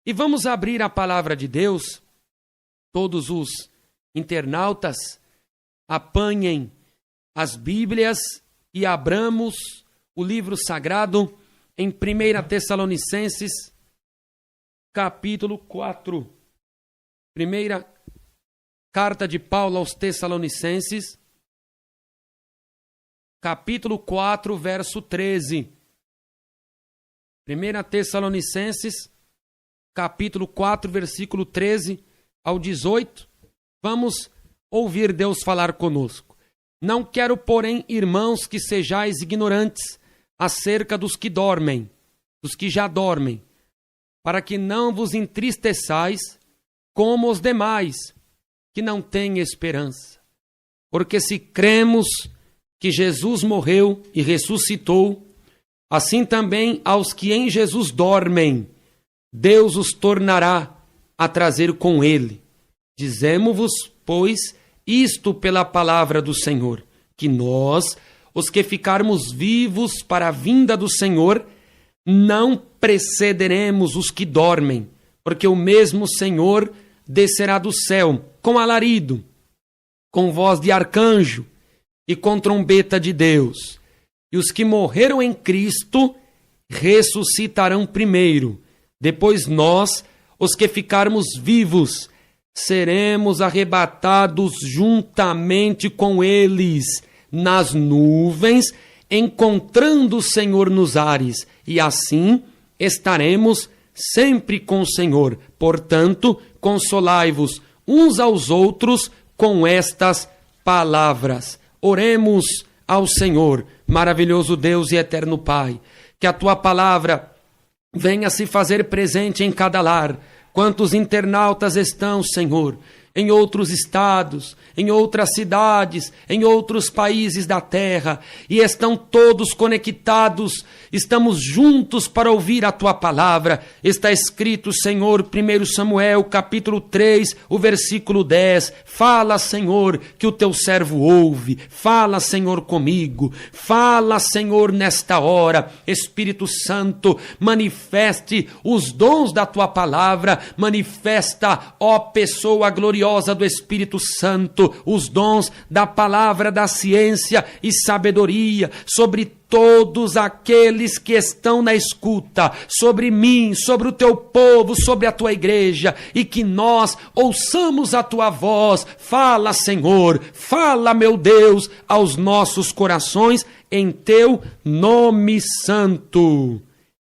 E vamos abrir a palavra de Deus. Todos os internautas apanhem as Bíblias e abramos o livro sagrado em 1 Tessalonicenses, capítulo 4. Primeira carta de Paulo aos Tessalonicenses, capítulo 4, verso 13. 1 Tessalonicenses, capítulo 4, versículo 13 ao 18. Vamos ouvir Deus falar conosco. Não quero, porém, irmãos, que sejais ignorantes acerca dos que dormem, dos que já dormem, para que não vos entristeçais como os demais, que não têm esperança. Porque se cremos que Jesus morreu e ressuscitou, assim também aos que em Jesus dormem, Deus os tornará a trazer com ele. Dizemo-vos, pois, isto pela palavra do Senhor, que nós, os que ficarmos vivos para a vinda do Senhor, não precederemos os que dormem, porque o mesmo Senhor descerá do céu com alarido, com voz de arcanjo e com trombeta de Deus. E os que morreram em Cristo ressuscitarão primeiro. Depois nós, os que ficarmos vivos, seremos arrebatados juntamente com eles nas nuvens, encontrando o Senhor nos ares, e assim estaremos sempre com o Senhor. Portanto, consolai-vos uns aos outros com estas palavras. Oremos ao Senhor, maravilhoso Deus e eterno Pai, que a tua palavra venha se fazer presente em cada lar. Quantos internautas estão, Senhor, em outros estados, em outras cidades, em outros países da terra, e estão todos conectados, estamos juntos para ouvir a tua palavra. Está escrito, Senhor, 1 Samuel, capítulo 3, o versículo 10, fala, Senhor, que o teu servo ouve, fala, Senhor, comigo, fala, Senhor, nesta hora. Espírito Santo, manifeste os dons da tua palavra, manifesta, ó pessoa gloriosa do Espírito Santo, os dons da palavra, da ciência e sabedoria sobre todos aqueles que estão na escuta, sobre mim, sobre o teu povo, sobre a tua igreja, e que nós ouçamos a tua voz. Fala, Senhor, fala, meu Deus, aos nossos corações, em teu nome santo.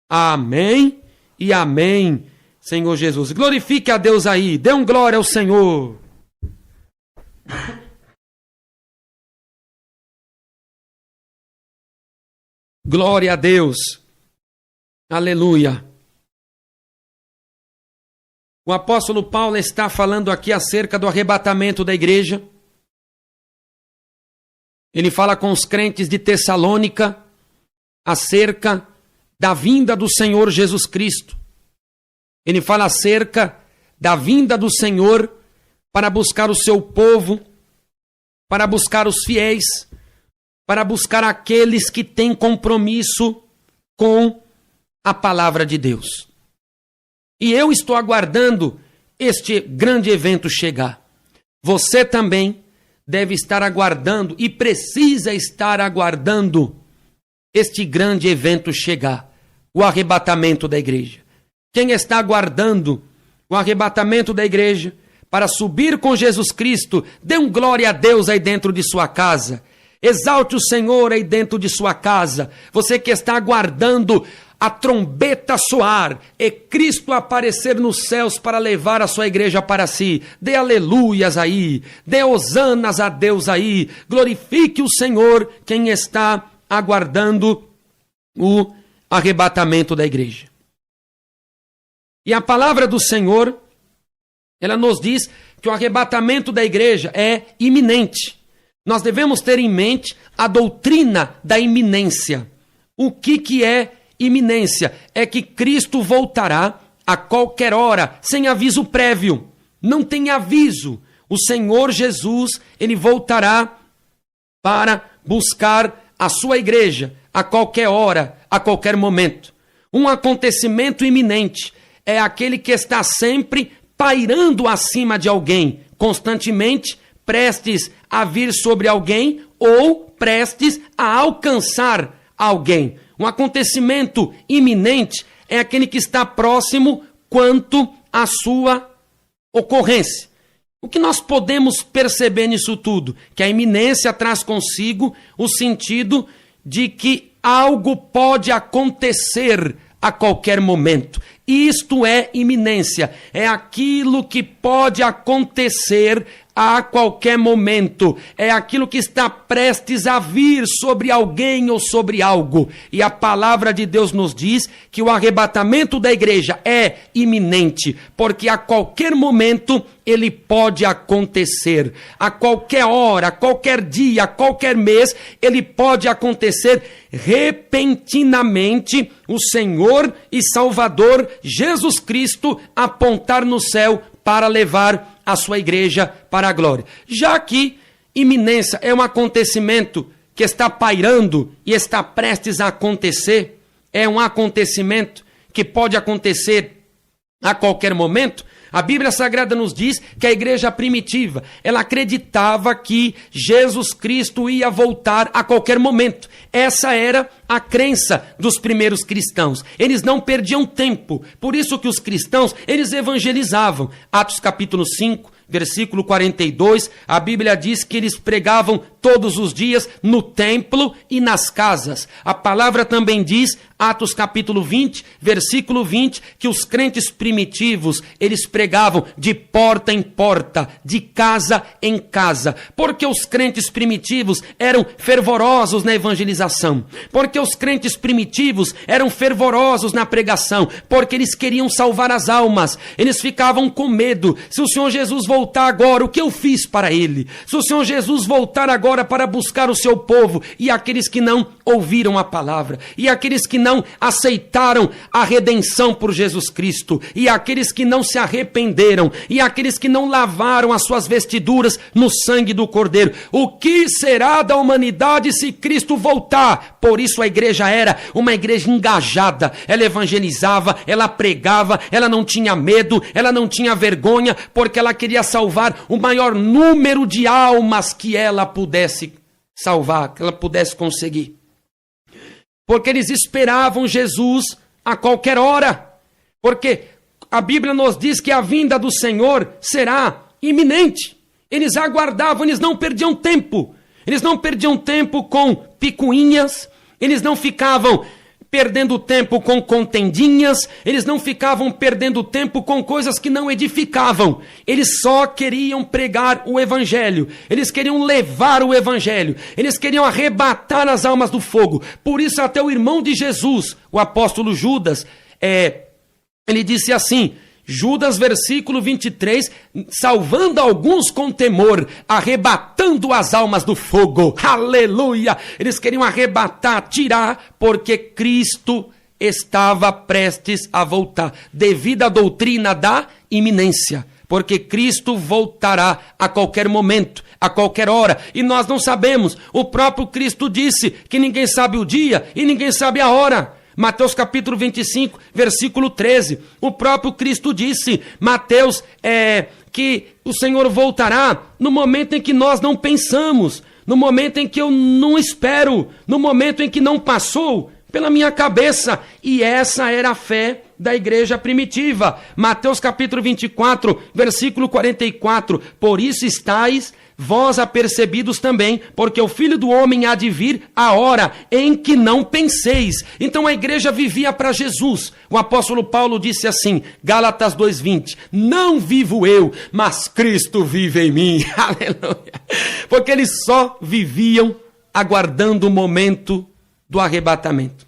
Amém e amém. Senhor Jesus, glorifique a Deus aí, dê glória ao Senhor. Glória a Deus, aleluia. O apóstolo Paulo está falando aqui acerca do arrebatamento da igreja. Ele fala com os crentes de Tessalônica acerca da vinda do Senhor Jesus Cristo. Ele fala acerca da vinda do Senhor para buscar o seu povo, para buscar os fiéis, para buscar aqueles que têm compromisso com a palavra de Deus. E eu estou aguardando este grande evento chegar. Você também deve estar aguardando e precisa estar aguardando este grande evento chegar, o arrebatamento da igreja. Quem está aguardando o arrebatamento da igreja para subir com Jesus Cristo, dê glória a Deus aí dentro de sua casa. Exalte o Senhor aí dentro de sua casa. Você que está aguardando a trombeta soar e Cristo aparecer nos céus para levar a sua igreja para si, dê aleluias aí, dê hosanas a Deus aí. Glorifique o Senhor quem está aguardando o arrebatamento da igreja. E a palavra do Senhor, ela nos diz que o arrebatamento da igreja é iminente. Nós devemos ter em mente a doutrina da iminência. O que é iminência? É que Cristo voltará a qualquer hora, sem aviso prévio. Não tem aviso. O Senhor Jesus, ele voltará para buscar a sua igreja a qualquer hora, a qualquer momento. Um acontecimento iminente é aquele que está sempre pairando acima de alguém, constantemente prestes a vir sobre alguém ou prestes a alcançar alguém. Um acontecimento iminente é aquele que está próximo quanto à sua ocorrência. O que nós podemos perceber nisso tudo? Que a iminência traz consigo o sentido de que algo pode acontecer a qualquer momento. Isto é iminência, é aquilo que pode acontecer a qualquer momento, é aquilo que está prestes a vir sobre alguém ou sobre algo. E a palavra de Deus nos diz que o arrebatamento da igreja é iminente, porque a qualquer momento ele pode acontecer. A qualquer hora, a qualquer dia, a qualquer mês, ele pode acontecer repentinamente. O Senhor e Salvador Jesus Cristo apontar no céu para levar a sua igreja para a glória. Já que iminência é um acontecimento que está pairando e está prestes a acontecer, é um acontecimento que pode acontecer a qualquer momento, a Bíblia Sagrada nos diz que a igreja primitiva, ela acreditava que Jesus Cristo ia voltar a qualquer momento. Essa era a crença dos primeiros cristãos. Eles não perdiam tempo. Por isso que os cristãos, eles evangelizavam. Atos capítulo 5, versículo 42, a Bíblia diz que eles pregavam todos os dias no templo e nas casas. A palavra também diz, Atos capítulo 20, versículo 20, que os crentes primitivos, eles pregavam de porta em porta, de casa em casa. Porque os crentes primitivos eram fervorosos na evangelização. Porque os crentes primitivos eram fervorosos na pregação. Porque eles queriam salvar as almas. Eles ficavam com medo. Se o Senhor Jesus voltar agora, o que eu fiz para ele? Se o Senhor Jesus voltar agora para buscar o seu povo, e aqueles que não ouviram a palavra, e aqueles que não aceitaram a redenção por Jesus Cristo, e aqueles que não se arrependeram, e aqueles que não lavaram as suas vestiduras no sangue do Cordeiro, o que será da humanidade se Cristo voltar? Por isso a igreja era uma igreja engajada, ela evangelizava, ela pregava, ela não tinha medo, ela não tinha vergonha, porque ela queria salvar o maior número de almas que ela pudesse salvar, que ela pudesse conseguir. Porque eles esperavam Jesus a qualquer hora. Porque a Bíblia nos diz que a vinda do Senhor será iminente. Eles aguardavam, eles não perdiam tempo. Eles não perdiam tempo com picuinhas, eles não ficavam perdendo tempo com contendinhas, eles não ficavam perdendo tempo com coisas que não edificavam. Eles só queriam pregar o evangelho, eles queriam levar o evangelho, eles queriam arrebatar as almas do fogo. Por isso até o irmão de Jesus, o apóstolo Judas, ele disse assim, Judas, versículo 23, salvando alguns com temor, arrebatando as almas do fogo. Aleluia! Eles queriam arrebatar, tirar, porque Cristo estava prestes a voltar, devido à doutrina da iminência. Porque Cristo voltará a qualquer momento, a qualquer hora, e nós não sabemos. O próprio Cristo disse que ninguém sabe o dia e ninguém sabe a hora. Mateus capítulo 25, versículo 13, o próprio Cristo disse, Mateus, que o Senhor voltará no momento em que nós não pensamos, no momento em que eu não espero, no momento em que não passou pela minha cabeça. E essa era a fé da igreja primitiva. Mateus capítulo 24, versículo 44, por isso estáis vós apercebidos também, porque o Filho do Homem há de vir a hora em que não penseis. Então a igreja vivia para Jesus. O apóstolo Paulo disse assim, Gálatas 2:20, não vivo eu, mas Cristo vive em mim. Aleluia. Porque eles só viviam aguardando o momento do arrebatamento.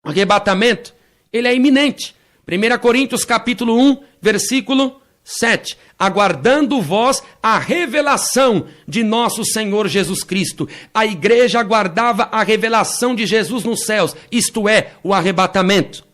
O arrebatamento, ele é iminente. 1 Coríntios capítulo 1, versículo 7, aguardando vós a revelação de nosso Senhor Jesus Cristo. A igreja aguardava a revelação de Jesus nos céus, isto é, o arrebatamento.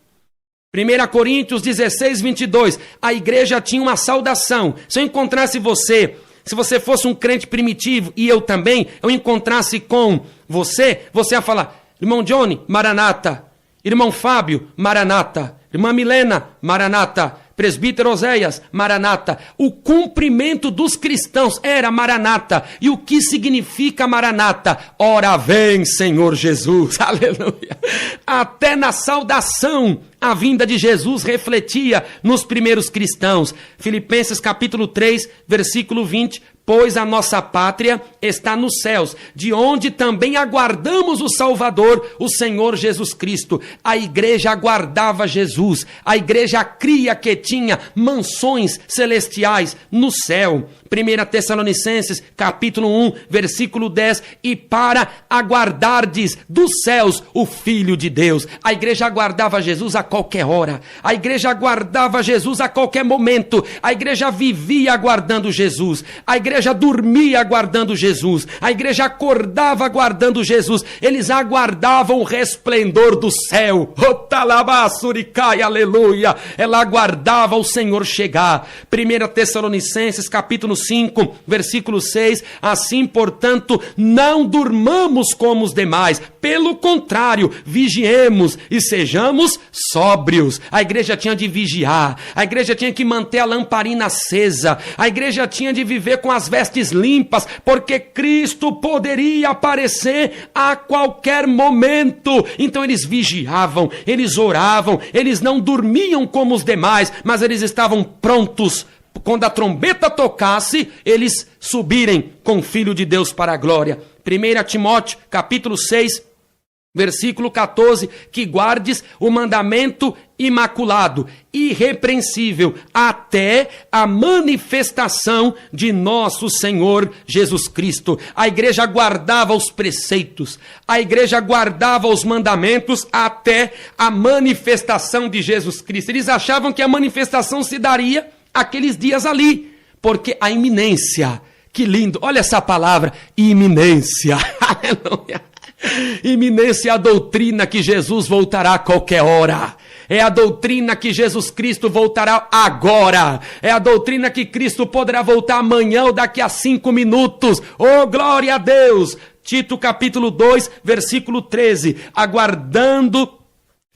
1 Coríntios 16, 22, a igreja tinha uma saudação. Se eu encontrasse você, se você fosse um crente primitivo e eu também, eu encontrasse com você, você ia falar, irmão Johnny, Maranata. Irmão Fábio, Maranata. Irmã Milena, Maranata. Presbítero Oséias, Maranata. O cumprimento dos cristãos era Maranata. E o que significa Maranata? Ora vem, Senhor Jesus. Aleluia. Até na saudação, a vinda de Jesus refletia nos primeiros cristãos. Filipenses capítulo 3, versículo 20. Pois a nossa pátria está nos céus, de onde também aguardamos o Salvador, o Senhor Jesus Cristo. A igreja aguardava Jesus. A igreja cria que tinha mansões celestiais no céu. 1 Tessalonicenses, capítulo 1, versículo 10. E para aguardardes dos céus o Filho de Deus. A igreja aguardava Jesus a qualquer hora. A igreja aguardava Jesus a qualquer momento. A igreja vivia aguardando Jesus. A igreja dormia aguardando Jesus. A igreja acordava aguardando Jesus. Eles aguardavam o resplendor do céu. Otalabasuricai, aleluia. Ela aguardava o Senhor chegar. 1 Tessalonicenses, capítulo 5, versículo 6. Assim, portanto, não durmamos como os demais. Pelo contrário, vigiemos e sejamos sóbrios. A igreja tinha de vigiar. A igreja tinha que manter a lamparina acesa. A igreja tinha de viver com as vestes limpas, porque Cristo poderia aparecer a qualquer momento. Então eles vigiavam, eles oravam, eles não dormiam como os demais, mas eles estavam prontos. Quando a trombeta tocasse, eles subirem com o Filho de Deus para a glória. 1 Timóteo, capítulo 6, versículo 14, que guardes o mandamento imaculado, irrepreensível, até a manifestação de nosso Senhor Jesus Cristo. A igreja guardava os preceitos, a igreja guardava os mandamentos até a manifestação de Jesus Cristo. Eles achavam que a manifestação se daria aqueles dias ali, porque a iminência, que lindo, olha essa palavra, iminência, aleluia. Iminência é a doutrina que Jesus voltará a qualquer hora. É a doutrina que Jesus Cristo voltará agora. É a doutrina que Cristo poderá voltar amanhã ou daqui a 5 minutos. Oh, glória a Deus! Tito capítulo 2, versículo 13. Aguardando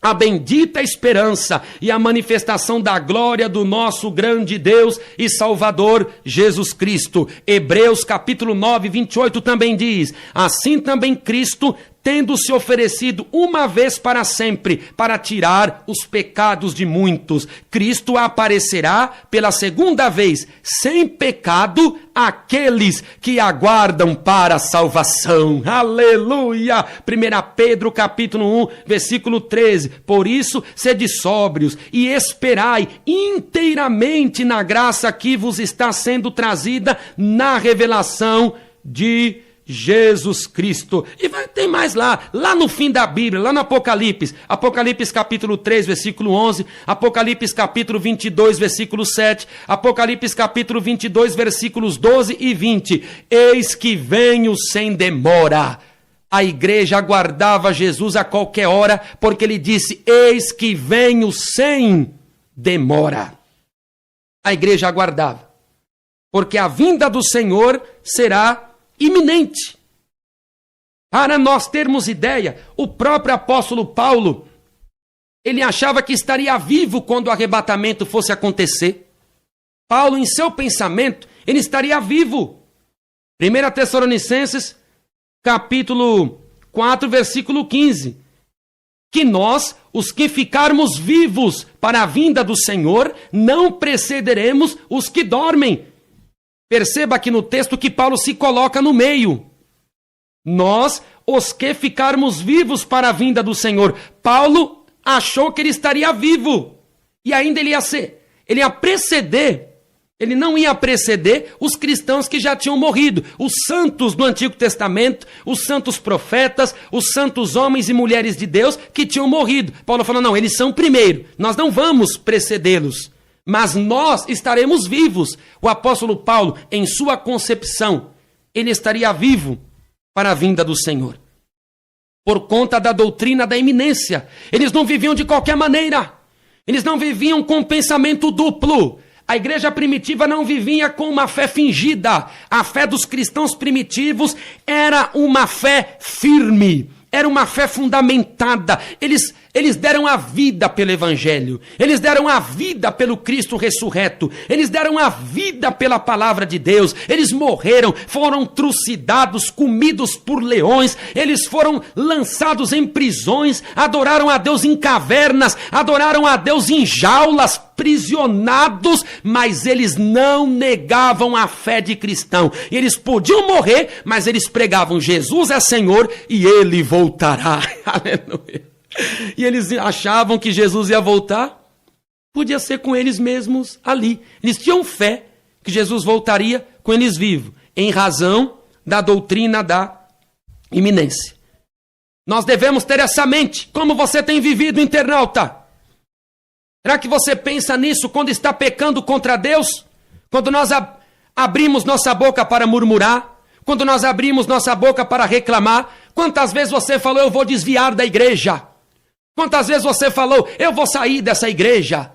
a bendita esperança e a manifestação da glória do nosso grande Deus e Salvador Jesus Cristo. Hebreus capítulo 9, 28 também diz: assim também Cristo, tendo se oferecido uma vez para sempre, para tirar os pecados de muitos, Cristo aparecerá pela segunda vez, sem pecado, àqueles que aguardam para a salvação. Aleluia! 1 Pedro capítulo 1, versículo 13. Por isso, sede sóbrios e esperai inteiramente na graça que vos está sendo trazida na revelação de Jesus Cristo. E tem mais lá no fim da Bíblia, lá no Apocalipse. Apocalipse capítulo 3, versículo 11. Apocalipse capítulo 22, versículo 7. Apocalipse capítulo 22, versículos 12 e 20. Eis que venho sem demora. A igreja aguardava Jesus a qualquer hora, porque ele disse: eis que venho sem demora. A igreja aguardava, porque a vinda do Senhor será iminente. Para nós termos ideia, o próprio apóstolo Paulo, ele achava que estaria vivo quando o arrebatamento fosse acontecer. Paulo, em seu pensamento, ele estaria vivo. 1 Tessalonicenses, capítulo 4, versículo 15. Que nós, os que ficarmos vivos para a vinda do Senhor, não precederemos os que dormem. Perceba aqui no texto que Paulo se coloca no meio. Nós, os que ficarmos vivos para a vinda do Senhor. Paulo achou que ele estaria vivo. E ainda ele ia preceder. Ele não ia preceder os cristãos que já tinham morrido. Os santos do Antigo Testamento, os santos profetas, os santos homens e mulheres de Deus que tinham morrido. Paulo falou: não, eles são primeiro. Nós não vamos precedê-los. Mas nós estaremos vivos. O apóstolo Paulo, em sua concepção, ele estaria vivo para a vinda do Senhor. Por conta da doutrina da iminência. Eles não viviam de qualquer maneira. Eles não viviam com pensamento duplo. A igreja primitiva não vivia com uma fé fingida. A fé dos cristãos primitivos era uma fé firme. Era uma fé fundamentada. Eles Eles deram a vida pelo Evangelho. Eles deram a vida pelo Cristo ressurreto. Eles deram a vida pela palavra de Deus. Eles morreram, foram trucidados, comidos por leões. Eles foram lançados em prisões, adoraram a Deus em cavernas, adoraram a Deus em jaulas, prisionados, mas eles não negavam a fé de cristão. Eles podiam morrer, mas eles pregavam: Jesus é Senhor e Ele voltará. Aleluia. E eles achavam que Jesus ia voltar, podia ser com eles mesmos ali. Eles tinham fé que Jesus voltaria com eles vivos, em razão da doutrina da iminência. Nós devemos ter essa mente. Como você tem vivido, internauta? Será que você pensa nisso quando está pecando contra Deus? Quando nós abrimos nossa boca para murmurar? Quando nós abrimos nossa boca para reclamar? Quantas vezes você falou: eu vou desviar da igreja? Quantas vezes você falou: eu vou sair dessa igreja?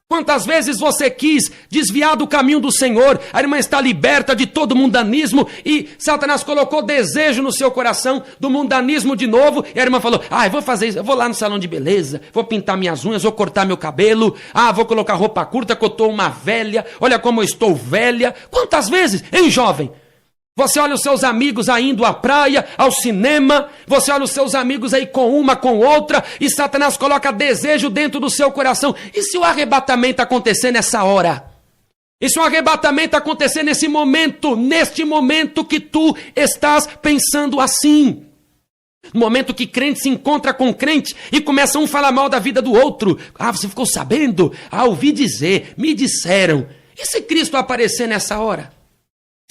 Quantas vezes você quis desviar do caminho do Senhor? A irmã está liberta de todo mundanismo e Satanás colocou desejo no seu coração do mundanismo de novo. E a irmã falou: eu vou fazer isso, eu vou lá no salão de beleza, vou pintar minhas unhas, vou cortar meu cabelo, vou colocar roupa curta que eu estou uma velha, olha como eu estou velha. Quantas vezes, hein, jovem? Você olha os seus amigos aí indo à praia, ao cinema, você olha os seus amigos aí com uma, com outra, e Satanás coloca desejo dentro do seu coração. E se o arrebatamento acontecer nessa hora? E se o arrebatamento acontecer nesse momento, neste momento que tu estás pensando assim? No momento que crente se encontra com crente e começa um a falar mal da vida do outro. Você ficou sabendo? Ouvi dizer, me disseram. E se Cristo aparecer nessa hora?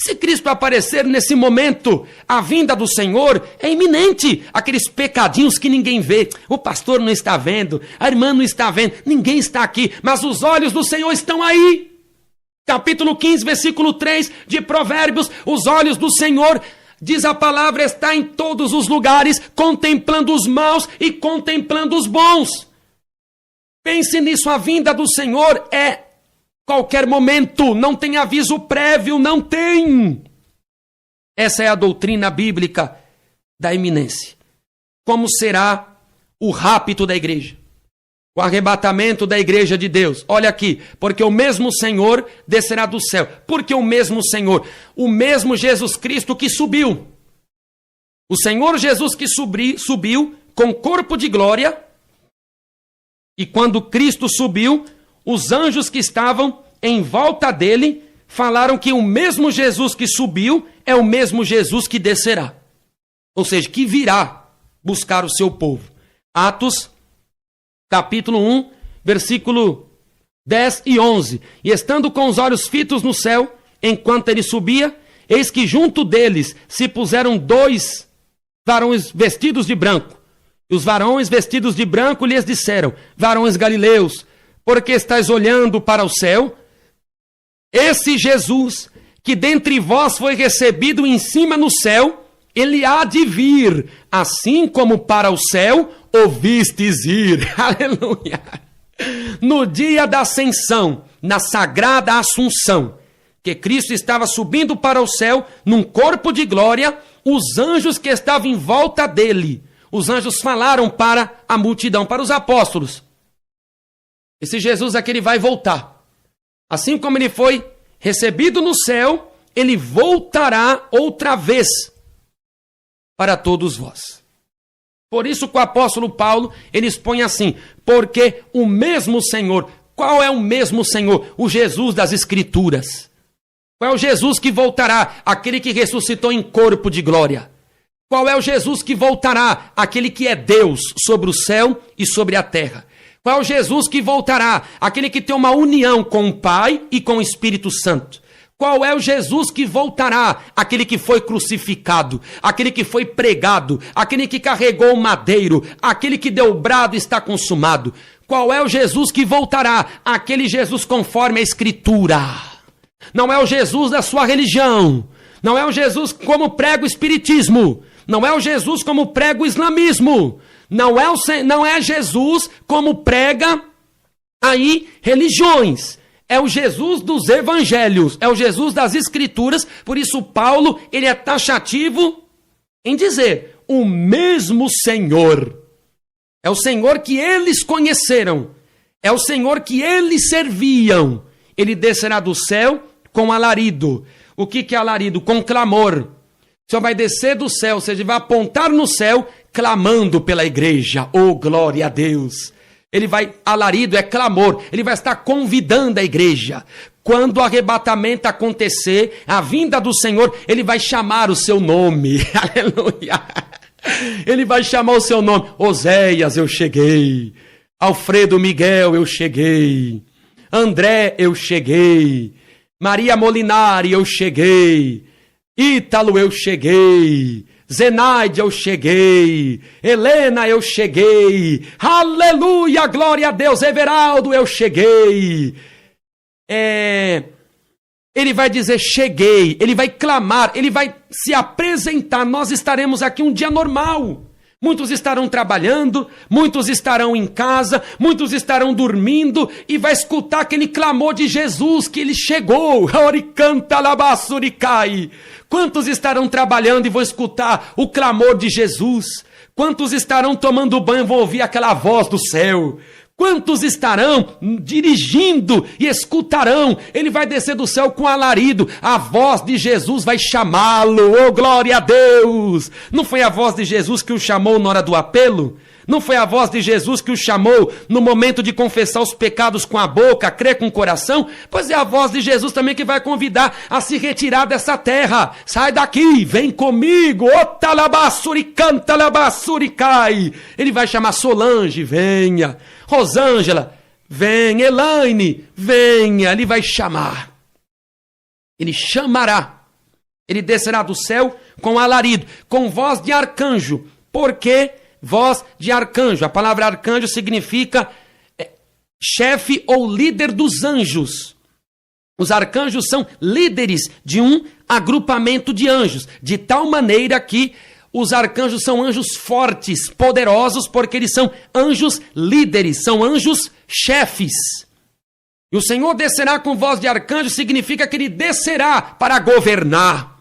Se Cristo aparecer nesse momento, a vinda do Senhor é iminente. Aqueles pecadinhos que ninguém vê. O pastor não está vendo, a irmã não está vendo, ninguém está aqui, mas os olhos do Senhor estão aí. Capítulo 15, versículo 3 de Provérbios: os olhos do Senhor, diz a palavra, está em todos os lugares, contemplando os maus e contemplando os bons. Pense nisso, a vinda do Senhor é qualquer momento, não tem aviso prévio, não tem. Essa é a doutrina bíblica da iminência. Como será o rapto da igreja? O arrebatamento da igreja de Deus. Olha aqui, porque o mesmo Senhor descerá do céu. Porque o mesmo Senhor, o mesmo Jesus Cristo que subiu. O Senhor Jesus que subiu com corpo de glória. E quando Cristo subiu, os anjos que estavam em volta dele falaram que o mesmo Jesus que subiu é o mesmo Jesus que descerá. Ou seja, que virá buscar o seu povo. Atos, capítulo 1, versículo 10 e 11. E estando com os olhos fitos no céu, enquanto ele subia, eis que junto deles se puseram 2 varões vestidos de branco. E os varões vestidos de branco lhes disseram: varões galileus, porque estáis olhando para o céu? Esse Jesus, que dentre vós foi recebido em cima no céu, ele há de vir, assim como para o céu o vistes ir. Aleluia! No dia da ascensão, na sagrada assunção, que Cristo estava subindo para o céu, num corpo de glória, os anjos que estavam em volta dele, os anjos falaram para a multidão, para os apóstolos: esse Jesus aqui, ele vai voltar. Assim como ele foi recebido no céu, ele voltará outra vez para todos vós. Por isso que o apóstolo Paulo, ele expõe assim: porque o mesmo Senhor, qual é o mesmo Senhor? O Jesus das Escrituras. Qual é o Jesus que voltará? Aquele que ressuscitou em corpo de glória. Qual é o Jesus que voltará? Aquele que é Deus sobre o céu e sobre a terra. Qual é o Jesus que voltará? Aquele que tem uma união com o Pai e com o Espírito Santo. Qual é o Jesus que voltará? Aquele que foi crucificado, aquele que foi pregado, aquele que carregou o madeiro, aquele que deu o brado e está consumado. Qual é o Jesus que voltará? Aquele Jesus conforme a Escritura. Não é o Jesus da sua religião. Não é o Jesus como prega o Espiritismo. Não é o Jesus como prega o Islamismo. Não é Jesus como prega aí religiões. É o Jesus dos evangelhos, é o Jesus das Escrituras. Por isso Paulo, ele é taxativo em dizer: o mesmo Senhor É o Senhor que eles conheceram. É o Senhor que eles serviam. Ele descerá do céu com alarido. O que é alarido? Com clamor. O Senhor vai descer do céu, ou seja, vai apontar no céu, clamando pela igreja. Oh, glória a Deus! Ele vai, alarido é clamor, ele vai estar convidando a igreja. Quando o arrebatamento acontecer, a vinda do Senhor, ele vai chamar o seu nome. Aleluia! Ele vai chamar o seu nome. Oséias, eu cheguei. Alfredo Miguel, eu cheguei. André, eu cheguei. Maria Molinari, eu cheguei. Ítalo, eu cheguei. Zenaide, eu cheguei. Helena, eu cheguei. Aleluia, glória a Deus. Everaldo, eu cheguei. Ele vai dizer cheguei. Ele vai clamar. Ele vai se apresentar. Nós estaremos aqui um dia normal. Muitos estarão trabalhando, muitos estarão em casa, muitos estarão dormindo e vai escutar aquele clamor de Jesus que ele chegou. Quantos estarão trabalhando e vão escutar o clamor de Jesus? Quantos estarão tomando banho e vão ouvir aquela voz do céu? Quantos estarão dirigindo e escutarão? Ele vai descer do céu com alarido. A voz de Jesus vai chamá-lo. Oh, glória a Deus! Não foi a voz de Jesus que o chamou na hora do apelo? Não foi a voz de Jesus que o chamou no momento de confessar os pecados com a boca, crer com o coração? Pois é a voz de Jesus também que vai convidar a se retirar dessa terra. Sai daqui, vem comigo. Otalabassuricantalabassuricai. Ele vai chamar Solange, venha. Rosângela, venha. Elaine, venha. Ele vai chamar. Ele chamará. Ele descerá do céu com alarido, com voz de arcanjo. Por quê? Voz de arcanjo. A palavra arcanjo significa chefe ou líder dos anjos. Os arcanjos são líderes de um agrupamento de anjos, de tal maneira que os arcanjos são anjos fortes, poderosos, porque eles são anjos líderes, são anjos chefes. E o Senhor descerá com voz de arcanjo significa que ele descerá para governar.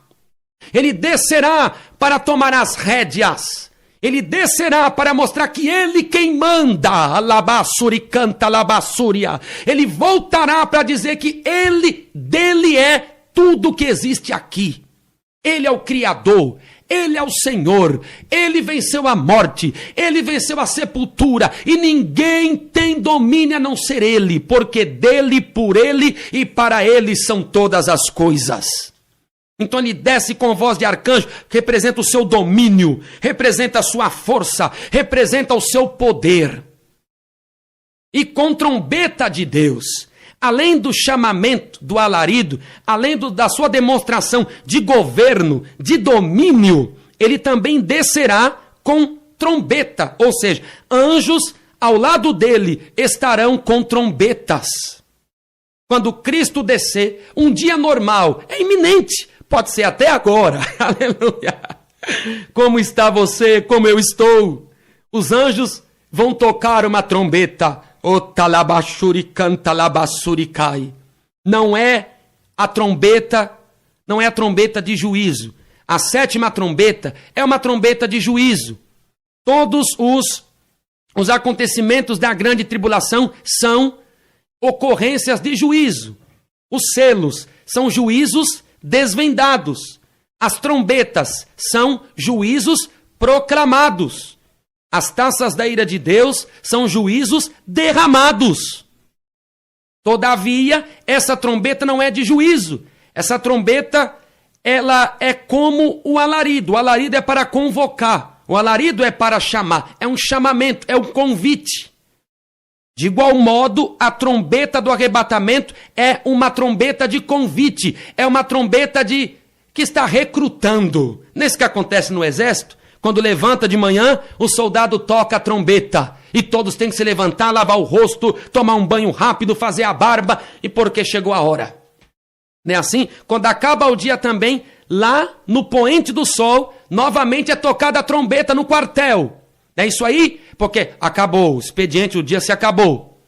Ele descerá para tomar as rédeas. Ele descerá para mostrar que ele quem manda. Alabassuri canta alabassúria. Ele voltará para dizer que dele é tudo que existe aqui. Ele é o Criador. Ele é o Senhor. Ele venceu a morte. Ele venceu a sepultura. E ninguém tem domínio a não ser ele. Porque dele, por ele e para ele são todas as coisas. Então ele desce com voz de arcanjo, que representa o seu domínio, representa a sua força, representa o seu poder. E com trombeta de Deus, além do chamamento, do alarido, além da sua demonstração de governo, de domínio, ele também descerá com trombeta, ou seja, anjos ao lado dele estarão com trombetas. Quando Cristo descer, um dia normal, é iminente. Pode ser até agora, aleluia. Como está você, como eu estou? Os anjos vão tocar uma trombeta. Otalabassuricantalabassuricai. Não é a trombeta de juízo. A 7ª trombeta é uma trombeta de juízo. Todos os acontecimentos da grande tribulação são ocorrências de juízo. Os selos são juízos desvendados. As trombetas são juízos proclamados. As taças da ira de Deus são juízos derramados. Todavia, essa trombeta não é de juízo. Essa trombeta, ela é como o alarido. O alarido é para convocar. O alarido é para chamar. É um chamamento, é um convite. De igual modo, a trombeta do arrebatamento é uma trombeta de convite, é uma trombeta que está recrutando. Não é isso que acontece no exército? Quando levanta de manhã, o soldado toca a trombeta e todos têm que se levantar, lavar o rosto, tomar um banho rápido, fazer a barba e porque chegou a hora. Não é assim? Quando acaba o dia também, lá no poente do sol, novamente é tocada a trombeta no quartel. É isso aí? Porque acabou o expediente, o dia se acabou.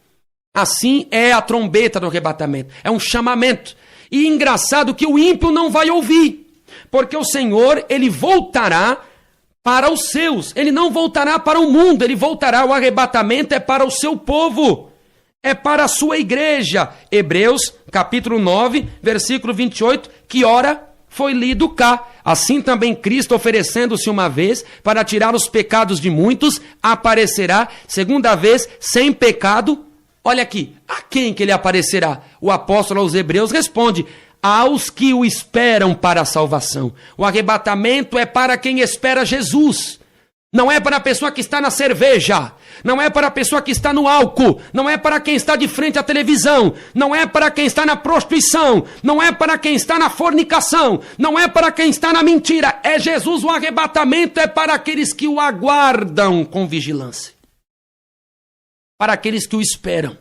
Assim é a trombeta do arrebatamento. É um chamamento. E engraçado que o ímpio não vai ouvir. Porque o Senhor, ele voltará para os seus. Ele não voltará para o mundo, ele voltará. O arrebatamento é para o seu povo, é para a sua igreja. Hebreus, capítulo 9, versículo 28, que ora foi lido cá. Assim também Cristo, oferecendo-se uma vez para tirar os pecados de muitos, aparecerá segunda vez sem pecado. Olha aqui, a quem que ele aparecerá? O apóstolo aos Hebreus responde: aos que o esperam para a salvação. O arrebatamento é para quem espera Jesus. Não é para a pessoa que está na cerveja, não é para a pessoa que está no álcool, não é para quem está de frente à televisão, não é para quem está na prostituição, não é para quem está na fornicação, não é para quem está na mentira. É Jesus. O arrebatamento é para aqueles que o aguardam com vigilância, para aqueles que o esperam.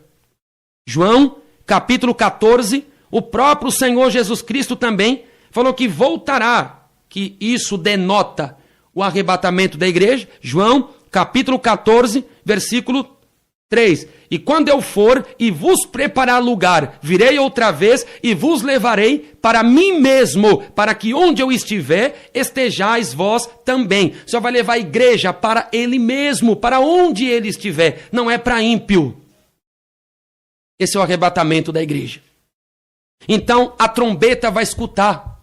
João, capítulo 14, o próprio Senhor Jesus Cristo também falou que voltará, que isso denota o arrebatamento da igreja. João, capítulo 14, versículo 3. E quando eu for e vos preparar lugar, virei outra vez e vos levarei para mim mesmo, para que onde eu estiver, estejais vós também. O Senhor vai levar a igreja para ele mesmo, para onde ele estiver. Não é para ímpio. Esse é o arrebatamento da igreja. Então a trombeta vai escutar.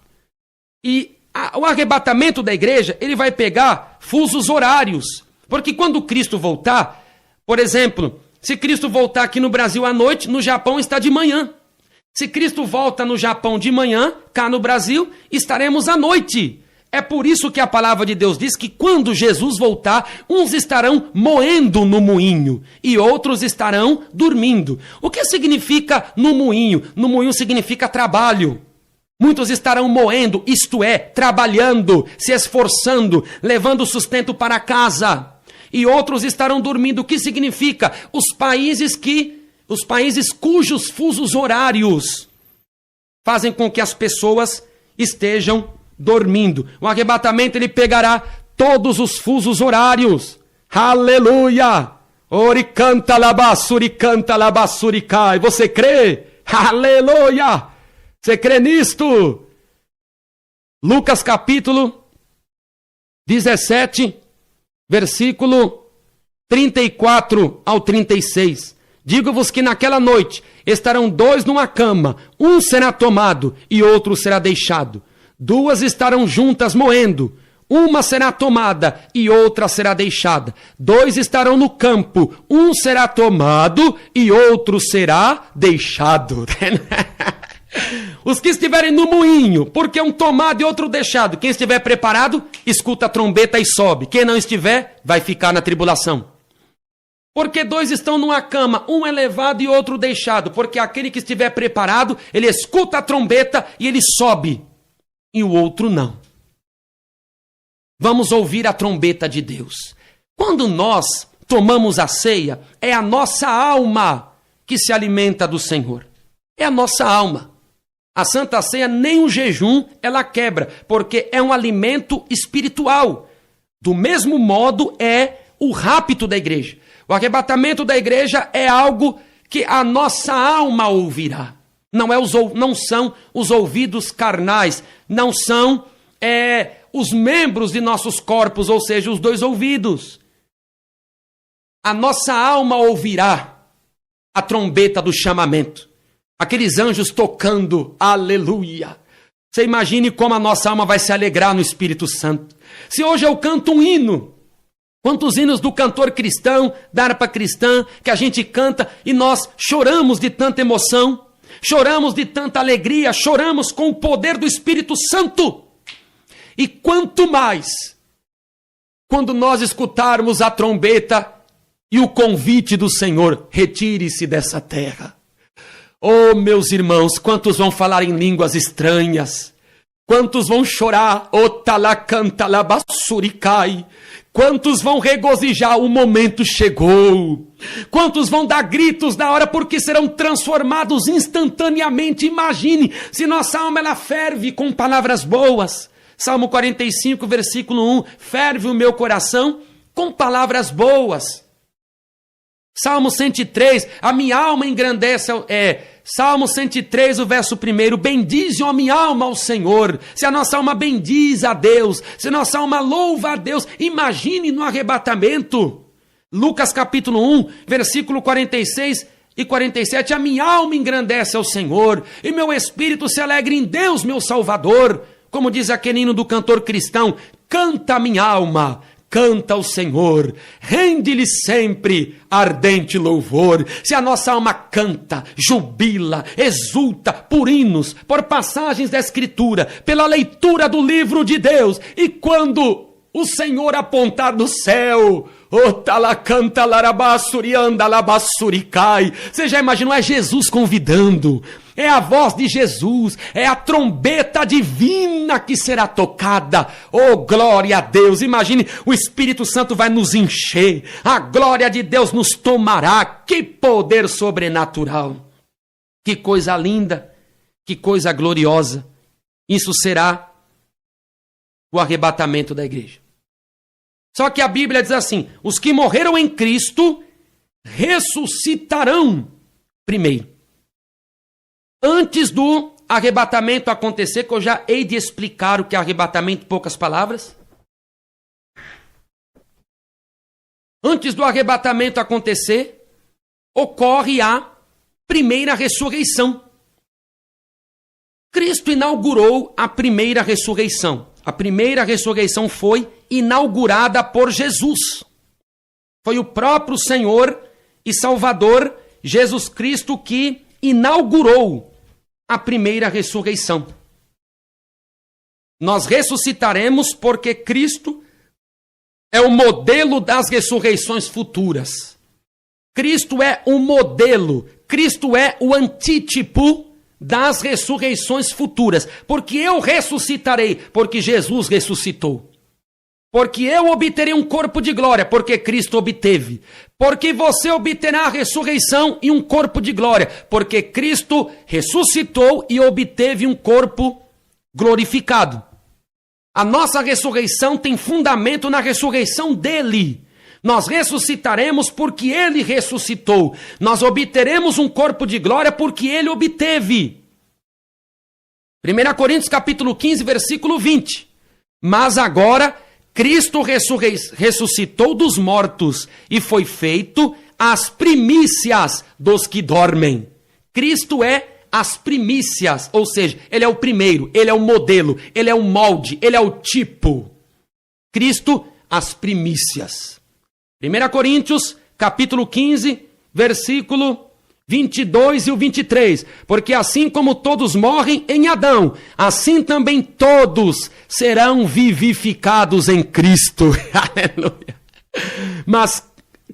E o arrebatamento da igreja, ele vai pegar fusos horários. Porque quando Cristo voltar, por exemplo, se Cristo voltar aqui no Brasil à noite, no Japão está de manhã. Se Cristo volta no Japão de manhã, cá no Brasil, estaremos à noite. É por isso que a palavra de Deus diz que quando Jesus voltar, uns estarão moendo no moinho e outros estarão dormindo. O que significa no moinho? No moinho significa trabalho. Muitos estarão moendo, isto é, trabalhando, se esforçando, levando sustento para casa. E outros estarão dormindo. O que significa? Os países cujos fusos horários fazem com que as pessoas estejam dormindo. O arrebatamento, ele pegará todos os fusos horários. Aleluia! Oricanta labassuricai. Você crê? Aleluia! Você crê nisto? Lucas capítulo 17, versículo 34 ao 36. Digo-vos que naquela noite estarão dois numa cama, um será tomado e outro será deixado. Duas estarão juntas moendo, uma será tomada e outra será deixada. Dois estarão no campo, um será tomado e outro será deixado. Os que estiverem no moinho, porque um tomado e outro deixado. Quem estiver preparado, escuta a trombeta e sobe. Quem não estiver, vai ficar na tribulação. Porque dois estão numa cama, um é levado e outro deixado. Porque aquele que estiver preparado, ele escuta a trombeta e ele sobe. E o outro não. Vamos ouvir a trombeta de Deus. Quando nós tomamos a ceia, é a nossa alma que se alimenta do Senhor. É a nossa alma. A Santa Ceia, nem o jejum, ela quebra, porque é um alimento espiritual. Do mesmo modo, é o rapto da igreja. O arrebatamento da igreja é algo que a nossa alma ouvirá. Não são os ouvidos carnais, não são os membros de nossos corpos, ou seja, os dois ouvidos. A nossa alma ouvirá a trombeta do chamamento. Aqueles anjos tocando, aleluia. Você imagine como a nossa alma vai se alegrar no Espírito Santo. Se hoje eu canto um hino, quantos hinos do cantor cristão, da harpa cristã, que a gente canta e nós choramos de tanta emoção, choramos de tanta alegria, choramos com o poder do Espírito Santo. E quanto mais, quando nós escutarmos a trombeta e o convite do Senhor, retire-se dessa terra. Oh, meus irmãos, quantos vão falar em línguas estranhas? Quantos vão chorar? Otalacantalabassurikai. Quantos vão regozijar? O momento chegou. Quantos vão dar gritos na hora porque serão transformados instantaneamente? Imagine se nossa alma ela ferve com palavras boas. Salmo 45, versículo 1. Ferve o meu coração com palavras boas. Salmo 103, a minha alma engrandece, Salmo 103, o verso 1, bendize, ó minha alma, ao Senhor. Se a nossa alma bendiz a Deus, se a nossa alma louva a Deus, imagine no arrebatamento. Lucas capítulo 1, versículo 46 e 47, a minha alma engrandece ao Senhor, e meu espírito se alegra em Deus, meu Salvador. Como diz aquele hino do cantor cristão, canta minha alma, canta ao Senhor, rende-lhe sempre ardente louvor. Se a nossa alma canta, jubila, exulta por hinos, por passagens da Escritura, pela leitura do livro de Deus, e quando o Senhor apontar do céu, você já imaginou? É Jesus convidando, é a voz de Jesus, é a trombeta divina que será tocada. Oh, glória a Deus! Imagine, o Espírito Santo vai nos encher, a glória de Deus nos tomará. Que poder sobrenatural! Que coisa linda, que coisa gloriosa! Isso será o arrebatamento da igreja. Só que a Bíblia diz assim, os que morreram em Cristo ressuscitarão primeiro. Antes do arrebatamento acontecer, que eu já hei de explicar o que é arrebatamento em poucas palavras. Antes do arrebatamento acontecer, ocorre a primeira ressurreição. Cristo inaugurou a primeira ressurreição. A primeira ressurreição foi inaugurada por Jesus. Foi o próprio Senhor e Salvador Jesus Cristo que inaugurou a primeira ressurreição. Nós ressuscitaremos porque Cristo é o modelo das ressurreições futuras. Cristo é o modelo, Cristo é o antítipo das ressurreições futuras. Porque eu ressuscitarei, porque Jesus ressuscitou. Porque eu obterei um corpo de glória, porque Cristo obteve. Porque você obterá a ressurreição e um corpo de glória, porque Cristo ressuscitou e obteve um corpo glorificado. A nossa ressurreição tem fundamento na ressurreição dele. Nós ressuscitaremos porque ele ressuscitou. Nós obteremos um corpo de glória porque ele obteve. 1 Coríntios capítulo 15, versículo 20. Mas agora Cristo ressuscitou dos mortos e foi feito as primícias dos que dormem. Cristo é as primícias, ou seja, ele é o primeiro, ele é o modelo, ele é o molde, ele é o tipo. Cristo, as primícias. 1 Coríntios, capítulo 15, versículo 22 e o 23. Porque assim como todos morrem em Adão, assim também todos serão vivificados em Cristo. Aleluia. Mas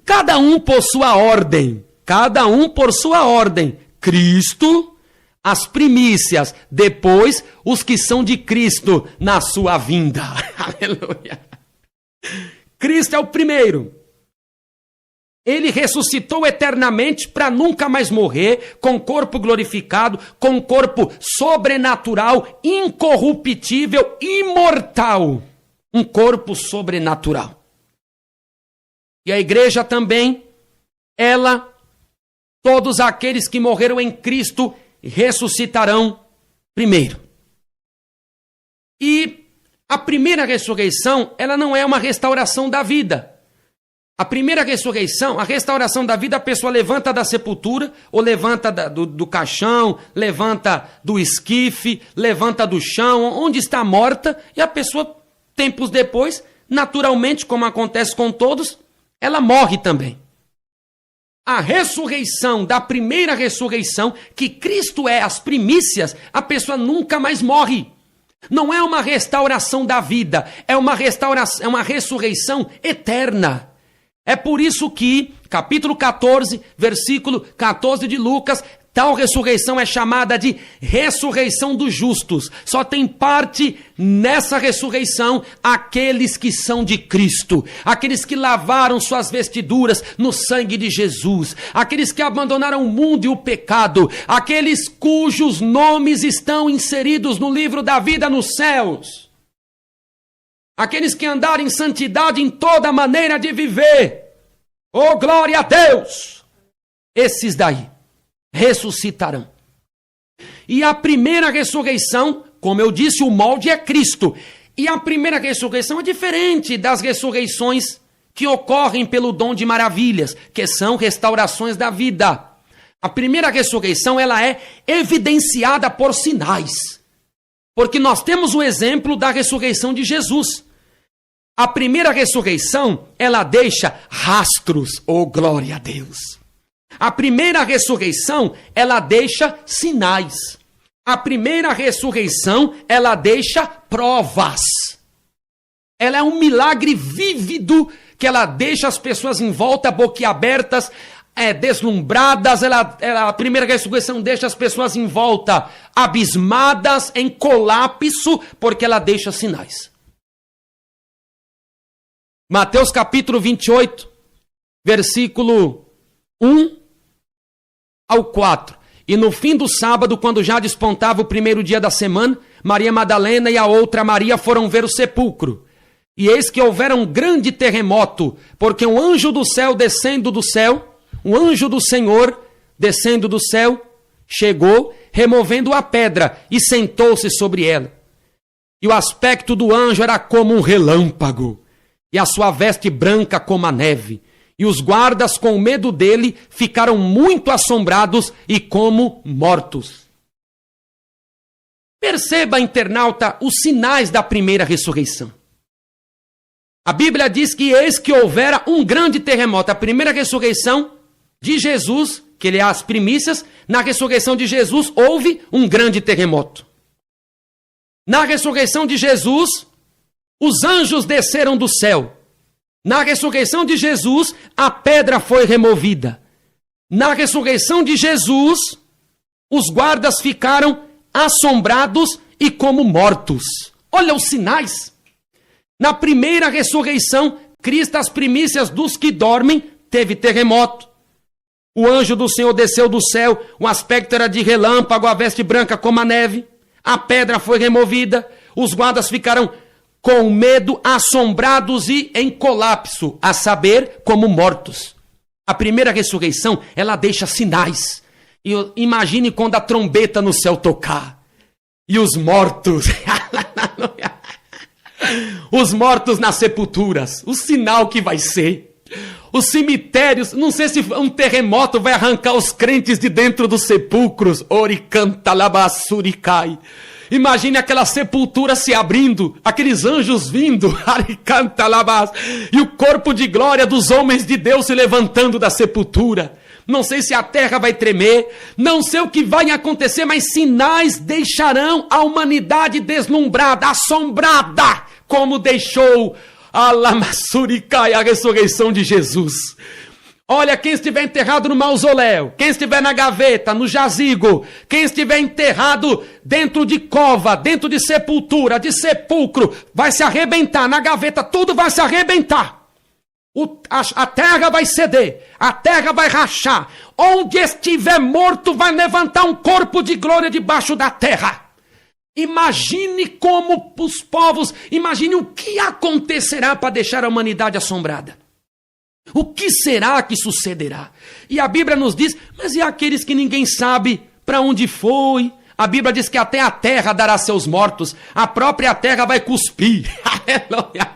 cada um por sua ordem. Cada um por sua ordem. Cristo, as primícias. Depois, os que são de Cristo na sua vinda. Aleluia. Cristo é o primeiro. Ele ressuscitou eternamente para nunca mais morrer, com corpo glorificado, com corpo sobrenatural, incorruptível, imortal. Um corpo sobrenatural. E a igreja também, ela, todos aqueles que morreram em Cristo, ressuscitarão primeiro. E a primeira ressurreição, ela não é uma restauração da vida. A primeira ressurreição, a restauração da vida, a pessoa levanta da sepultura, ou levanta do caixão, levanta do esquife, levanta do chão, onde está morta, e a pessoa, tempos depois, naturalmente, como acontece com todos, ela morre também. A ressurreição, da primeira ressurreição, que Cristo é as primícias, a pessoa nunca mais morre. Não é uma restauração da vida, é uma restauração, é uma ressurreição eterna. É por isso que, capítulo 14, versículo 14 de Lucas, tal ressurreição é chamada de ressurreição dos justos. Só tem parte nessa ressurreição aqueles que são de Cristo, aqueles que lavaram suas vestiduras no sangue de Jesus, aqueles que abandonaram o mundo e o pecado, aqueles cujos nomes estão inseridos no livro da vida nos céus. Aqueles que andaram em santidade em toda maneira de viver. Oh, glória a Deus! Esses daí ressuscitarão. E a primeira ressurreição, como eu disse, o molde é Cristo. E a primeira ressurreição é diferente das ressurreições que ocorrem pelo dom de maravilhas, que são restaurações da vida. A primeira ressurreição, ela é evidenciada por sinais. Porque nós temos o exemplo da ressurreição de Jesus. A primeira ressurreição, ela deixa rastros, oh glória a Deus. A primeira ressurreição, ela deixa sinais. A primeira ressurreição, ela deixa provas. Ela é um milagre vívido que ela deixa as pessoas em volta, boquiabertas, deslumbradas. A primeira ressurreição deixa as pessoas em volta, abismadas, em colapso, porque ela deixa sinais. Mateus capítulo 28, versículo 1 ao 4. E no fim do sábado, quando já despontava o primeiro dia da semana, Maria Madalena e a outra Maria foram ver o sepulcro. E eis que houvera um grande terremoto, porque um anjo do céu descendo do céu, um anjo do Senhor descendo do céu, chegou, removendo a pedra, e sentou-se sobre ela. E o aspecto do anjo era como um relâmpago, e a sua veste branca como a neve. E os guardas, com medo dele, ficaram muito assombrados e como mortos. Perceba, internauta, os sinais da primeira ressurreição. A Bíblia diz que eis que houvera um grande terremoto. A primeira ressurreição de Jesus, que ele é as primícias, na ressurreição de Jesus houve um grande terremoto. Na ressurreição de Jesus, os anjos desceram do céu. Na ressurreição de Jesus, a pedra foi removida. Na ressurreição de Jesus, os guardas ficaram assombrados e como mortos. Olha os sinais. Na primeira ressurreição, Cristo, as primícias dos que dormem, teve terremoto. O anjo do Senhor desceu do céu, o aspecto era de relâmpago, a veste branca como a neve. A pedra foi removida, os guardas ficaram com medo, assombrados e em colapso, a saber, como mortos. A primeira ressurreição, ela deixa sinais. E imagine quando a trombeta no céu tocar. E os mortos, os mortos nas sepulturas, o sinal que vai ser. Os cemitérios, não sei se um terremoto vai arrancar os crentes de dentro dos sepulcros. Oricantalabasuricai. Imagine aquela sepultura se abrindo, aqueles anjos vindo, e o corpo de glória dos homens de Deus se levantando da sepultura. Não sei se a terra vai tremer, não sei o que vai acontecer, mas sinais deixarão a humanidade deslumbrada, assombrada, como deixou a ressurreição de Jesus. Olha, quem estiver enterrado no mausoléu, quem estiver na gaveta, no jazigo, quem estiver enterrado dentro de cova, dentro de sepultura, de sepulcro, vai se arrebentar, na gaveta tudo vai se arrebentar. A terra vai ceder, a terra vai rachar. Onde estiver morto vai levantar um corpo de glória debaixo da terra. Imagine como os povos, imagine o que acontecerá para deixar a humanidade assombrada. O que será que sucederá? E a Bíblia nos diz, mas e aqueles que ninguém sabe para onde foi? A Bíblia diz que até a terra dará seus mortos, a própria terra vai cuspir. Aleluia!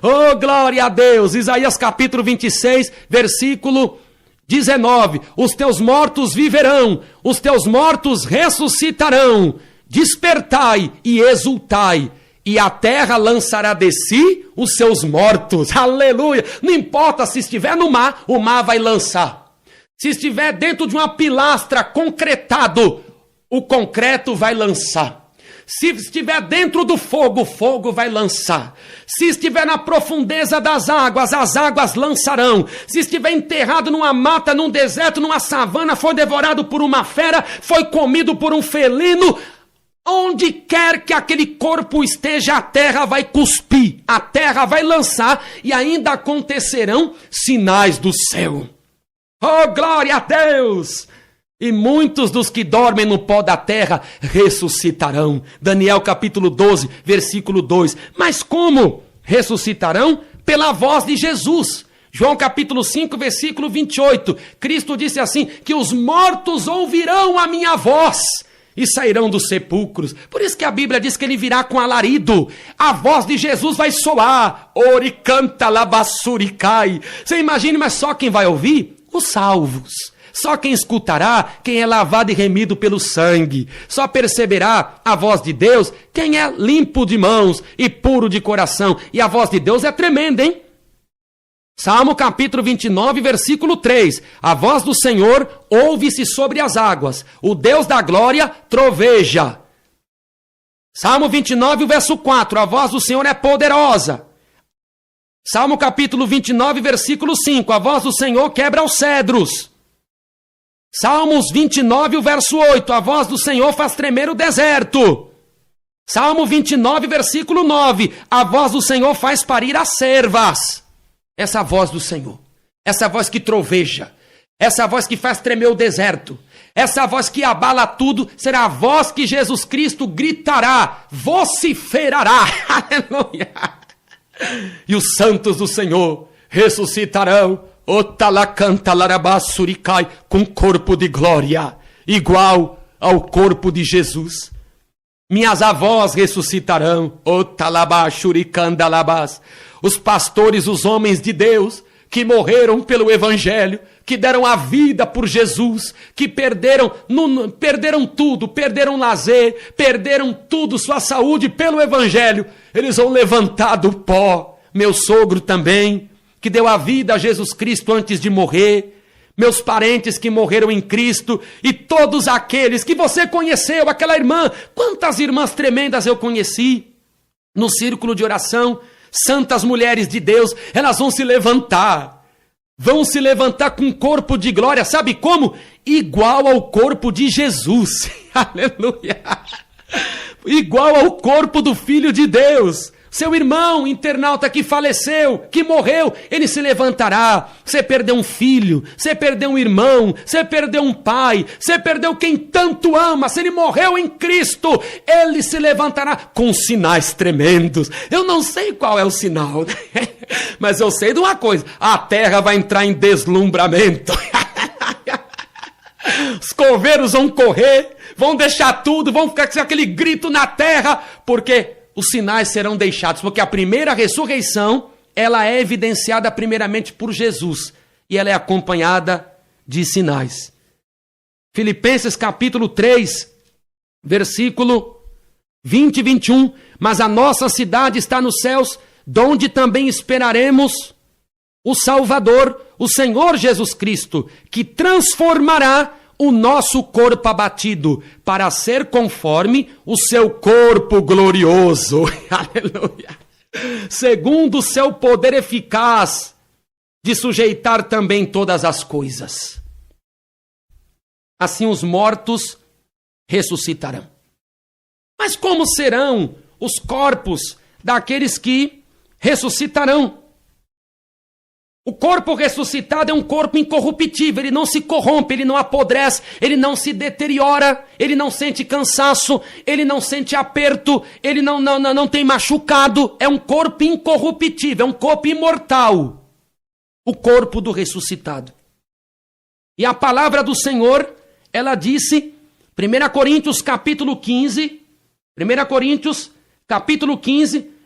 Oh, glória a Deus! Isaías capítulo 26, versículo 19. Os teus mortos viverão, os teus mortos ressuscitarão. Despertai e exultai. E a terra lançará de si os seus mortos. Aleluia! Não importa se estiver no mar, o mar vai lançar. Se estiver dentro de uma pilastra concretado, o concreto vai lançar. Se estiver dentro do fogo, o fogo vai lançar. Se estiver na profundeza das águas, as águas lançarão. Se estiver enterrado numa mata, num deserto, numa savana, foi devorado por uma fera, foi comido por um felino, onde quer que aquele corpo esteja, a terra vai cuspir, a terra vai lançar e ainda acontecerão sinais do céu. Oh, glória a Deus! E muitos dos que dormem no pó da terra ressuscitarão. Daniel capítulo 12, versículo 2. Mas como ressuscitarão? Pela voz de Jesus. João capítulo 5, versículo 28. Cristo disse assim, que os mortos ouvirão a minha voz. e sairão dos sepulcros. Por isso que a Bíblia diz que ele virá com alarido. A voz de Jesus vai soar. Ori canta labassuricai. Você imagina, mas só quem vai ouvir? Os salvos. Só quem escutará, quem é lavado e remido pelo sangue. Só perceberá a voz de Deus, quem é limpo de mãos e puro de coração. E a voz de Deus é tremenda, hein? Salmo capítulo 29, versículo 3. A voz do Senhor ouve-se sobre as águas. O Deus da glória troveja. Salmo 29, verso 4. A voz do Senhor é poderosa. Salmo capítulo 29, versículo 5. A voz do Senhor quebra os cedros. Salmos 29, o verso 8. A voz do Senhor faz tremer o deserto. Salmo 29, versículo 9. A voz do Senhor faz parir as cervas. Essa voz do Senhor, essa voz que troveja, essa voz que faz tremer o deserto, essa voz que abala tudo, será a voz que Jesus Cristo gritará, vociferará. Aleluia! E os santos do Senhor ressuscitarão, otalacantalarabassuricai, com corpo de glória, igual ao corpo de Jesus. Minhas avós ressuscitarão, otalabashuricandalabas. Os pastores, os homens de Deus, que morreram pelo Evangelho, que deram a vida por Jesus, que perderam tudo, perderam lazer, perderam tudo, sua saúde pelo Evangelho, eles vão levantar do pó. Meu sogro também, que deu a vida a Jesus Cristo antes de morrer, meus parentes que morreram em Cristo e todos aqueles que você conheceu, aquela irmã, quantas irmãs tremendas eu conheci no círculo de oração, santas mulheres de Deus, elas vão se levantar com corpo de glória, sabe como? Igual ao corpo de Jesus, aleluia, igual ao corpo do Filho de Deus. Seu irmão internauta que faleceu, que morreu, ele se levantará. Você perdeu um filho, você perdeu um irmão, você perdeu um pai, você perdeu quem tanto ama. Se ele morreu em Cristo, ele se levantará com sinais tremendos. Eu não sei qual é o sinal, mas eu sei de uma coisa: a terra vai entrar em deslumbramento. Os coveiros vão correr, vão deixar tudo, vão ficar com aquele grito na terra, porque os sinais serão deixados, porque a primeira ressurreição, ela é evidenciada primeiramente por Jesus, e ela é acompanhada de sinais. Filipenses capítulo 3, versículo 20 e 21, mas a nossa cidade está nos céus, donde também esperaremos o Salvador, o Senhor Jesus Cristo, que transformará o nosso corpo abatido para ser conforme o seu corpo glorioso. Aleluia! Segundo o seu poder eficaz de sujeitar também todas as coisas. Assim os mortos ressuscitarão. Mas como serão os corpos daqueles que ressuscitarão? O corpo ressuscitado é um corpo incorruptível, ele não se corrompe, ele não apodrece, ele não se deteriora, ele não sente cansaço, ele não sente aperto, ele não tem machucado, é um corpo incorruptível, é um corpo imortal, o corpo do ressuscitado. E a palavra do Senhor, ela disse, 1 Coríntios capítulo 15,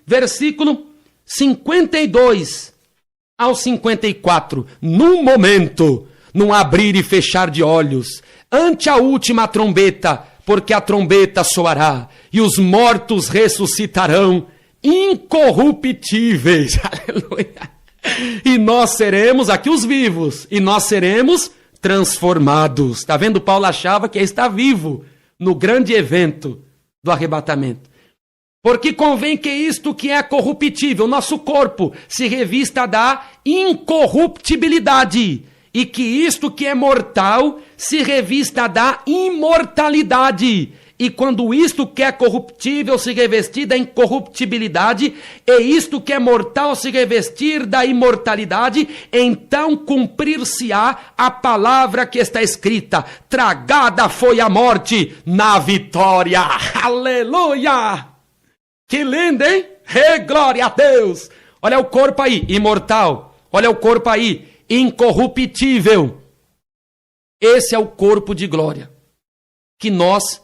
versículo 52 ao 54, num momento, num abrir e fechar de olhos, ante a última trombeta, porque a trombeta soará, e os mortos ressuscitarão incorruptíveis, aleluia, e nós seremos, aqui os vivos, e nós seremos transformados. Está vendo? Paulo achava que está vivo no grande evento do arrebatamento. Porque convém que isto que é corruptível, nosso corpo, se revista da incorruptibilidade, e que isto que é mortal se revista da imortalidade. E quando isto que é corruptível se revestir da incorruptibilidade, e isto que é mortal se revestir da imortalidade, então cumprir-se-á a palavra que está escrita: tragada foi a morte na vitória. Aleluia! Que lindo, hein? Glória a Deus! Olha o corpo aí, imortal. Olha o corpo aí, incorruptível. Esse é o corpo de glória que nós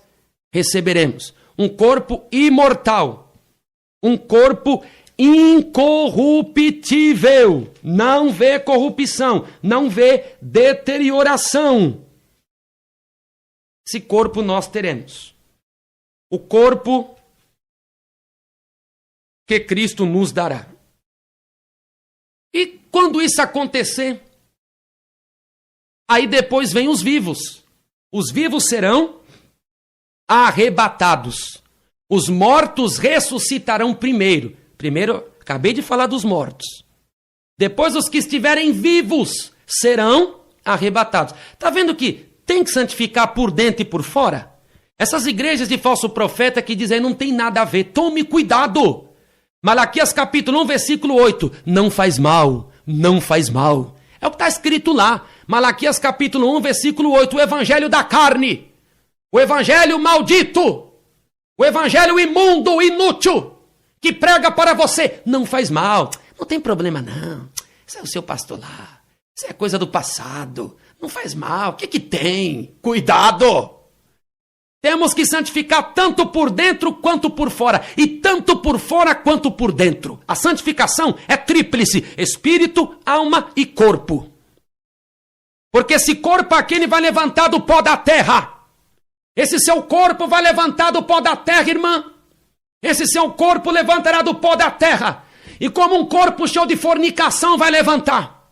receberemos um corpo imortal, um corpo incorruptível, não vê corrupção, não vê deterioração. Esse corpo nós teremos. O corpo que Cristo nos dará. E quando isso acontecer, aí depois vem os vivos. Os vivos serão arrebatados. Os mortos ressuscitarão primeiro. Primeiro, acabei de falar dos mortos. Depois, os que estiverem vivos serão arrebatados. Está vendo que tem que santificar por dentro e por fora? Essas igrejas de falso profeta que dizem não tem nada a ver. Tome cuidado. Malaquias capítulo 1, versículo 8. Não faz mal, não faz mal. É o que está escrito lá. Malaquias capítulo 1, versículo 8. O evangelho da carne. O evangelho maldito. O evangelho imundo, inútil. Que prega para você. Não faz mal. Não tem problema não. Isso é o seu pastor lá. Isso é coisa do passado. Não faz mal. O que tem? Cuidado. Temos que santificar tanto por dentro quanto por fora. E tanto por fora quanto por dentro. A santificação é tríplice. Espírito, alma e corpo. Porque esse corpo aqui ele vai levantar do pó da terra. Esse seu corpo vai levantar do pó da terra, irmã. Esse seu corpo levantará do pó da terra. E como um corpo cheio de fornicação vai levantar.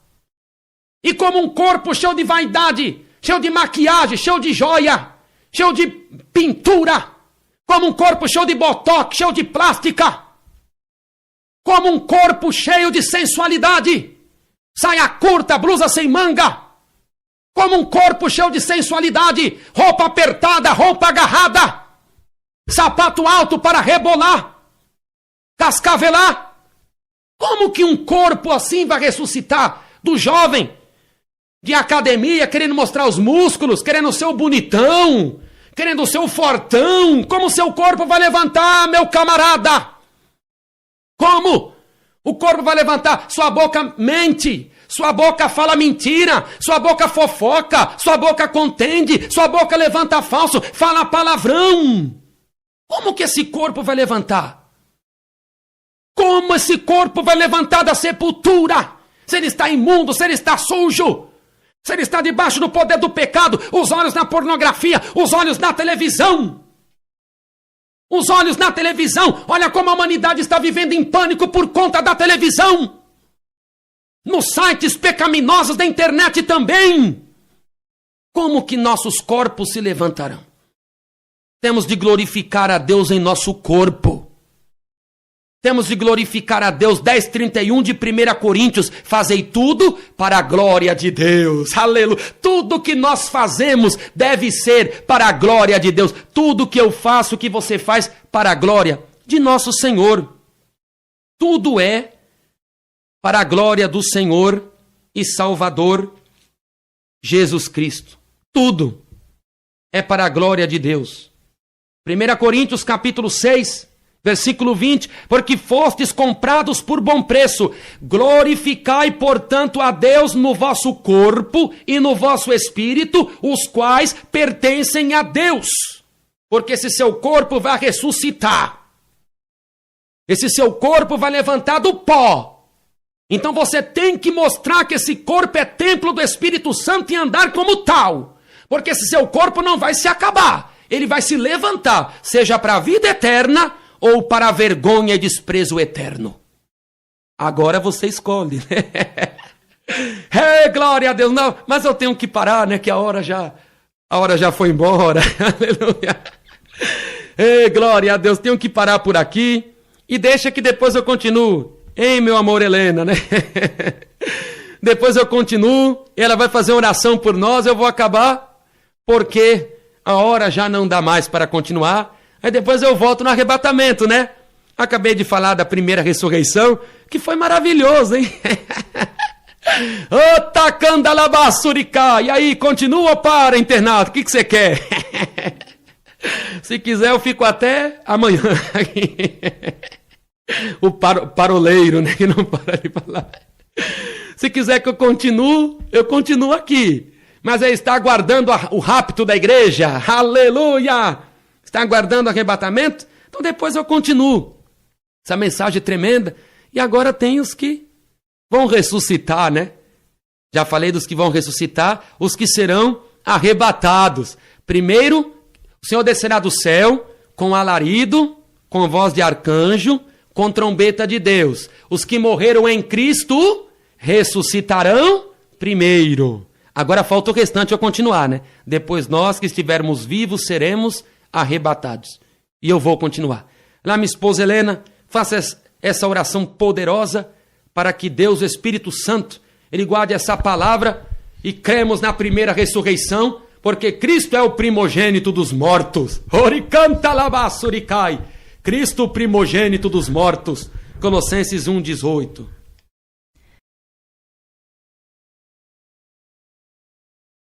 E como um corpo cheio de vaidade, cheio de maquiagem, cheio de joia, cheio de pintura, como um corpo cheio de botox, cheio de plástica, como um corpo cheio de sensualidade, saia curta, blusa sem manga, como um corpo cheio de sensualidade, roupa apertada, roupa agarrada, sapato alto para rebolar, cascavelar. Como que um corpo assim vai ressuscitar? Do jovem de academia, querendo mostrar os músculos, querendo ser o bonitão, querendo ser o fortão. Como seu corpo vai levantar, meu camarada? Como? O corpo vai levantar, sua boca mente, sua boca fala mentira, sua boca fofoca, sua boca contende, sua boca levanta falso, fala palavrão. Como que esse corpo vai levantar? Como esse corpo vai levantar da sepultura? Se ele está imundo, se ele está sujo, se ele está debaixo do poder do pecado, os olhos na pornografia, os olhos na televisão. Os olhos na televisão. Olha como a humanidade está vivendo em pânico por conta da televisão. Nos sites pecaminosos da internet também. Como que nossos corpos se levantarão? Temos de glorificar a Deus em nosso corpo. Temos de glorificar a Deus. 10:31 de 1 Coríntios. Fazei tudo para a glória de Deus. Aleluia. Tudo que nós fazemos deve ser para a glória de Deus. Tudo que eu faço, que você faz, para a glória de nosso Senhor. Tudo é para a glória do Senhor e Salvador Jesus Cristo. Tudo é para a glória de Deus. 1 Coríntios capítulo 6, versículo 20, porque fostes comprados por bom preço, glorificai, portanto, a Deus no vosso corpo e no vosso espírito, os quais pertencem a Deus. Porque esse seu corpo vai ressuscitar. Esse seu corpo vai levantar do pó. Então você tem que mostrar que esse corpo é templo do Espírito Santo e andar como tal. Porque esse seu corpo não vai se acabar. Ele vai se levantar, seja para a vida eterna ou para a vergonha e desprezo eterno. Agora você escolhe. Glória a Deus. Não, mas eu tenho que parar, né? Que a hora já foi embora. Aleluia. Glória a Deus. Tenho que parar por aqui. E deixa que depois eu continuo. Hein, meu amor Helena, né? Depois eu continuo. Ela vai fazer oração por nós. Eu vou acabar. Porque a hora já não dá mais para continuar. Aí depois eu volto no arrebatamento, né? Acabei de falar da primeira ressurreição, que foi maravilhoso, hein? Ô, tacandalabaçuricá! E aí, continua ou para, internado? O que você quer? Se quiser, eu fico até amanhã. O paroleiro, né? Que não para de falar. Se quiser que eu continuo aqui. Mas ele está aguardando o rapto da igreja. Aleluia! Está Está aguardando o arrebatamento? Então depois eu continuo. Essa mensagem é tremenda. E agora tem os que vão ressuscitar, né? Já falei dos que vão ressuscitar, os que serão arrebatados. Primeiro, o Senhor descerá do céu com alarido, com voz de arcanjo, com trombeta de Deus. Os que morreram em Cristo ressuscitarão primeiro. Agora falta o restante eu continuar, né? Depois nós que estivermos vivos seremos arrebatados. E eu vou continuar. Lá, minha esposa Helena, faça essa oração poderosa para que Deus, o Espírito Santo, Ele guarde essa palavra e cremos na primeira ressurreição, porque Cristo é o primogênito dos mortos. Oricanta labassuricai. Cristo, o primogênito dos mortos. Colossenses 1:18.